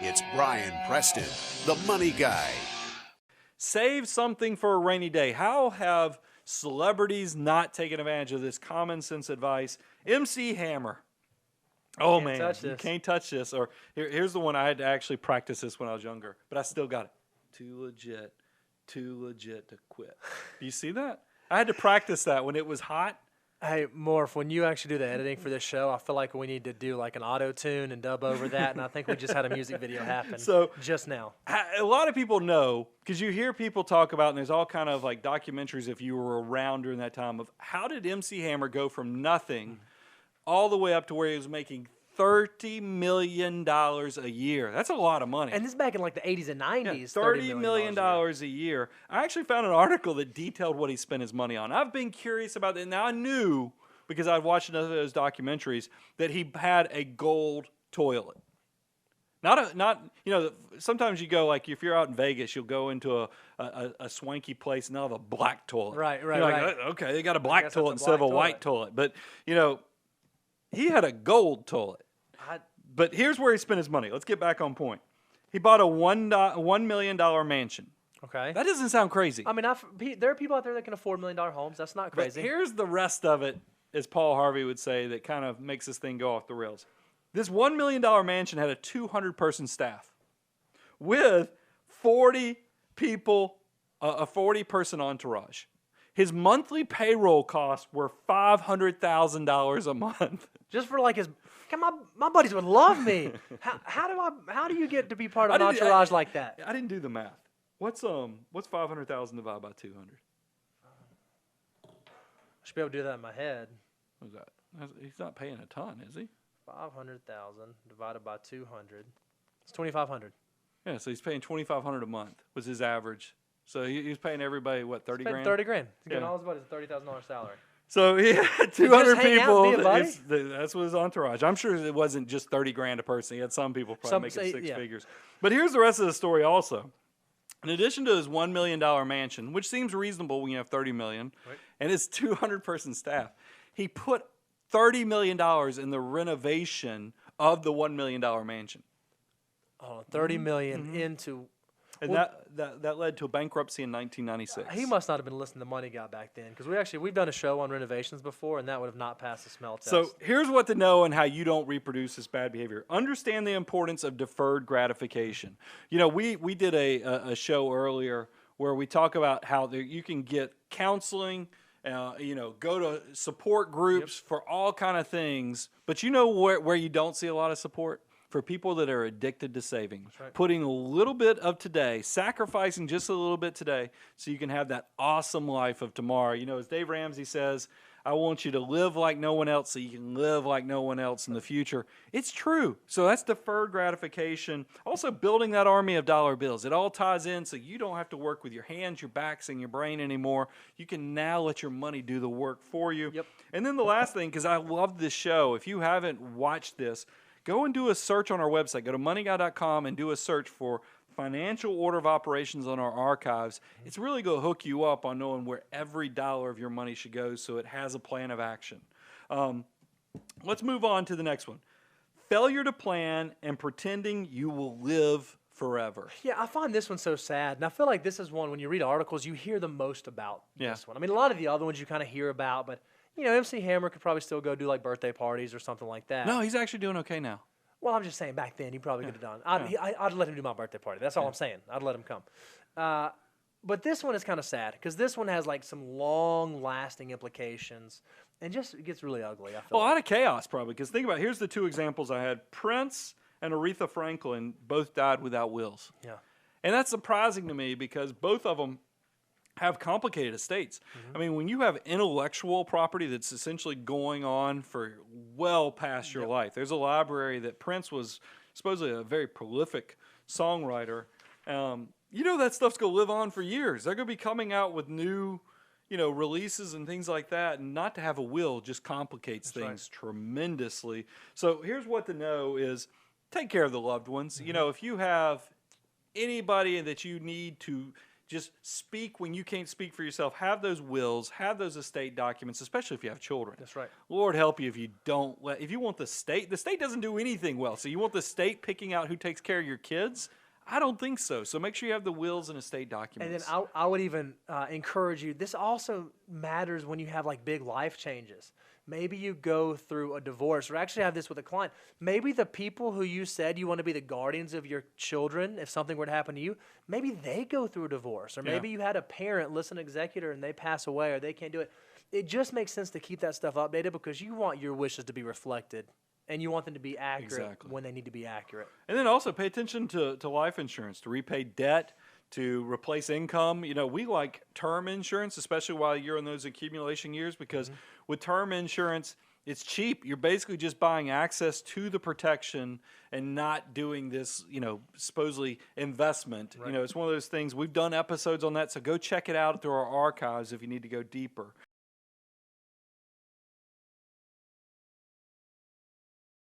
It's Brian Preston, the money guy. Save something for a rainy day. How have celebrities not taken advantage of this common sense advice? MC Hammer. Oh, man, you can't touch this. Or here's the one. I had to actually practice this when I was younger, but I still got it. Too legit to quit. Do you see that? I had to practice that when it was hot. Hey, Morph, when you actually do the editing for this show, I feel like we need to do like an auto-tune and dub over that, and I think we just had a music video happen just now. A lot of people know, because you hear people talk about, and there's all kind of like documentaries, if you were around during that time, of how did MC Hammer go from nothing all the way up to where he was making $30 million a year. That's a lot of money. And this is back in like the 80s and 90s. Yeah, $30 million a year. I actually found an article that detailed what he spent his money on. I've been curious about that. Now I knew, because I'd watched another of those documentaries, that he had a gold toilet. Not sometimes you go, like if you're out in Vegas, you'll go into a swanky place and they'll have a black toilet. Right. Like, okay, they got a black toilet instead of a white toilet. But, he had a gold toilet. But here's where he spent his money. Let's get back on point. He bought a $1 million mansion. Okay. That doesn't sound crazy. I mean, there are people out there that can afford $1 million homes. That's not crazy. But here's the rest of it, as Paul Harvey would say, that kind of makes this thing go off the rails. This $1 million mansion had a 200-person staff with 40 people, a 40-person entourage. His monthly payroll costs were $500,000 a month. Just for like his, my buddies would love me. How do you get to be part of an entourage like that? I didn't do the math. What's 500,000 divided by 200? I should be able to do that in my head. What's that? He's not paying a ton, is he? 500,000 divided by 200. It's 2,500. Yeah, so he's paying $2,500 a month was his average. So he's paying everybody, what, 30 grand? 30 grand. He's getting all his buddies a $30,000 salary. So he had 200 people. That's what his entourage. I'm sure it wasn't just 30 grand a person. He had some people probably making six figures. But here's the rest of the story also. In addition to his $1 million mansion, which seems reasonable when you have 30 million, and his 200-person staff, he put $30 million in the renovation of the $1 million mansion. Oh, $30 million into... And that led to a bankruptcy in 1996. He must not have been listening to Money Guy back then, because we've done a show on renovations before, and that would have not passed the smell test. So here's what to know and how you don't reproduce this bad behavior. Understand the importance of deferred gratification. We did a show earlier where we talk about how you can get counseling, go to support groups for all kind of things. But where you don't see a lot of support? For people that are addicted to saving, putting a little bit of today, sacrificing just a little bit today so you can have that awesome life of tomorrow. As Dave Ramsey says, I want you to live like no one else so you can live like no one else in the future. It's true. So that's deferred gratification. Also building that army of dollar bills. It all ties in so you don't have to work with your hands, your backs, and your brain anymore. You can now let your money do the work for you. Yep. And then the last thing, because I love this show, if you haven't watched this, go and do a search on our website. Go to moneyguy.com and do a search for financial order of operations on our archives. It's really going to hook you up on knowing where every dollar of your money should go so it has a plan of action. Let's move on to the next one. Failure to plan and pretending you will live forever. Yeah, I find this one so sad. And I feel like this is one, when you read articles, you hear the most about this one. I mean, a lot of the other ones you kind of hear about, but... MC Hammer could probably still go do like birthday parties or something like that. No, he's actually doing okay now. Well, I'm just saying back then he probably could have done. I'd let him do my birthday party. That's all I'm saying. I'd let him come. But this one is kind of sad because this one has like some long-lasting implications and just it gets really ugly. I feel a lot of chaos probably because think about it. Here's the two examples I had. Prince and Aretha Franklin both died without wills. Yeah. And that's surprising to me because both of them have complicated estates. I mean, when you have intellectual property that's essentially going on for well past your life. There's a library that Prince was supposedly a very prolific songwriter. That stuff's going to live on for years. They're going to be coming out with new, releases and things like that. And not to have a will just complicates things tremendously. So here's what to know is take care of the loved ones. If you have anybody that you need to just speak when you can't speak for yourself. Have those wills, have those estate documents, especially if you have children. That's right. Lord help you if you don't if you want the state doesn't do anything well. So you want the state picking out who takes care of your kids? I don't think so. So make sure you have the wills and estate documents. And then I would even encourage you, this also matters when you have like big life changes. Maybe you go through a divorce, or actually have this with a client. Maybe the people who you said you want to be the guardians of your children, if something were to happen to you, maybe they go through a divorce. Or maybe you had a parent list an executor and they pass away or they can't do it. It just makes sense to keep that stuff updated because you want your wishes to be reflected. And you want them to be accurate when they need to be accurate. And then also pay attention to life insurance, to repay debt, to replace income. You know, we like term insurance, especially while you're in those accumulation years, because with term insurance, it's cheap. You're basically just buying access to the protection and not doing this, you know, supposedly investment. Right. You know, it's one of those things. We've done episodes on that, so go check it out through our archives if you need to go deeper.